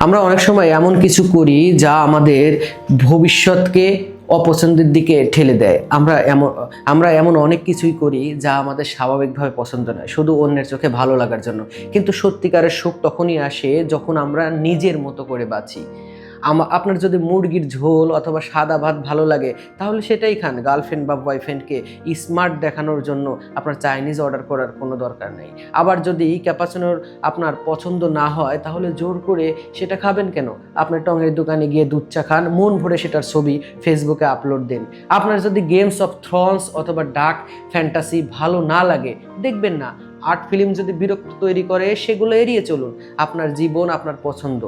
আমরা অনেক সময় এমন কিছু করি যা আমাদের ভবিষ্যৎকে অপছন্দের দিকে ঠেলে দেয়। আমরা এমন অনেক কিছুই করি যা আমাদের স্বাভাবিকভাবে পছন্দ নয়, শুধু অন্যের চোখে ভালো লাগার জন্য। কিন্তু সত্যিকারের সুখ তখনই আসে যখন আমরা নিজের মতো করে বাঁচি। আপনার যদি মুরগির ঝোল অথবা সাদা ভাত ভালো লাগে, তাহলে সেটাই খান। গার্লফ্রেন্ড বা বয়ফ্রেন্ডকে স্মার্ট দেখানোর জন্য আপনার চাইনিজ অর্ডার করার কোনো দরকার নেই। আবার যদি ক্যাপাচিনোর আপনার পছন্দ না হয়, তাহলে জোর করে সেটা খাবেন কেন? আপনার টঙের দোকানে গিয়ে দুধ চা খান, মন ভরে সেটার ছবি ফেসবুকে আপলোড দিন। আপনার যদি গেমস অফ থ্রোনস অথবা ডার্ক ফ্যান্টাসি ভালো না লাগে, দেখবেন না। আর্ট ফিল্ম যদি বিরক্ত তৈরি করে, সেগুলো এড়িয়ে চলুন। আপনার জীবন আপনার পছন্দ।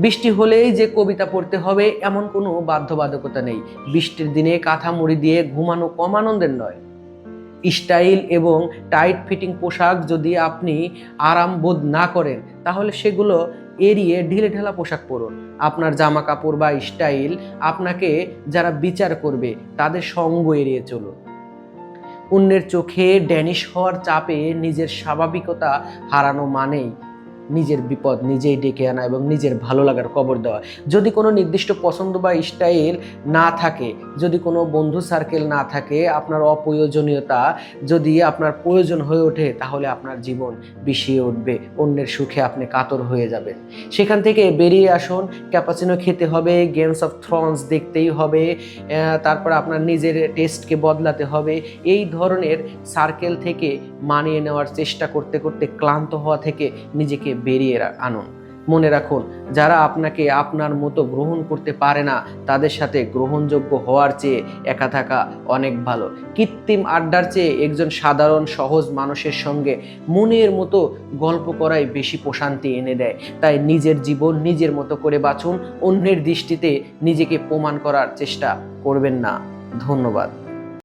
বৃষ্টি হলেই যে কবিতা পড়তে হবে এমন কোনো বাধ্যবাধকতা নেই। বৃষ্টির দিনে কাঁথা মুড়ি দিয়ে ঘুমানো কম আনন্দের নয়। স্টাইল এবং টাইট ফিটিং পোশাক যদি আপনি আরাম বোধ না করেন, তাহলে সেগুলো এড়িয়ে ঢিলেঢালা পোশাক পরুন। আপনার জামা কাপড় বা স্টাইল আপনাকে যারা বিচার করবে, তাদের সঙ্গ এড়িয়ে চলুন। অন্যের চোখে ড্যানিশ হওয়ার চাপে নিজের স্বাভাবিকতা হারানো মানেই নিজের বিপদ নিজেই ডেকে আনা এবং নিজের ভালো লাগার কবর দেওয়া। যদি কোনো নির্দিষ্ট পছন্দ বা স্টাইল না থাকে, যদি কোনো বন্ধু সার্কেল না থাকে, আপনার অপ্রয়োজনীয়তা যদি আপনার প্রয়োজন হয়ে ওঠে, তাহলে আপনার জীবন বিষিয়ে উঠবে, অন্যের সুখে আপনি কাতর হয়ে যাবেন। সেখান থেকে বেরিয়ে আসুন। ক্যাপাচিনো খেতে হবে, গেমস অফ থ্রোনস দেখতেই হবে, তারপর আপনার নিজের টেস্টকে বদলাতে হবে। এই ধরনের সার্কেল থেকে মানিয়ে নেওয়ার চেষ্টা করতে করতে ক্লান্ত হওয়া থেকে নিজেকে বেরিয়ে আনুন। মনে রাখুন, যারা আপনাকে আপনার মতো গ্রহণ করতে পারে না, তাদের সাথে গ্রহণযোগ্য হওয়ার চেয়ে একা থাকা অনেক ভালো। কৃত্রিম আড্ডার চেয়ে একজন সাধারণ সহজ মানুষের সঙ্গে মনের মতো গল্প করাই বেশি প্রশান্তি এনে দেয়। তাই নিজের জীবন নিজের মতো করে বাঁচুন। অন্যের দৃষ্টিতে নিজেকে প্রমাণ করার চেষ্টা করবেন না। ধন্যবাদ।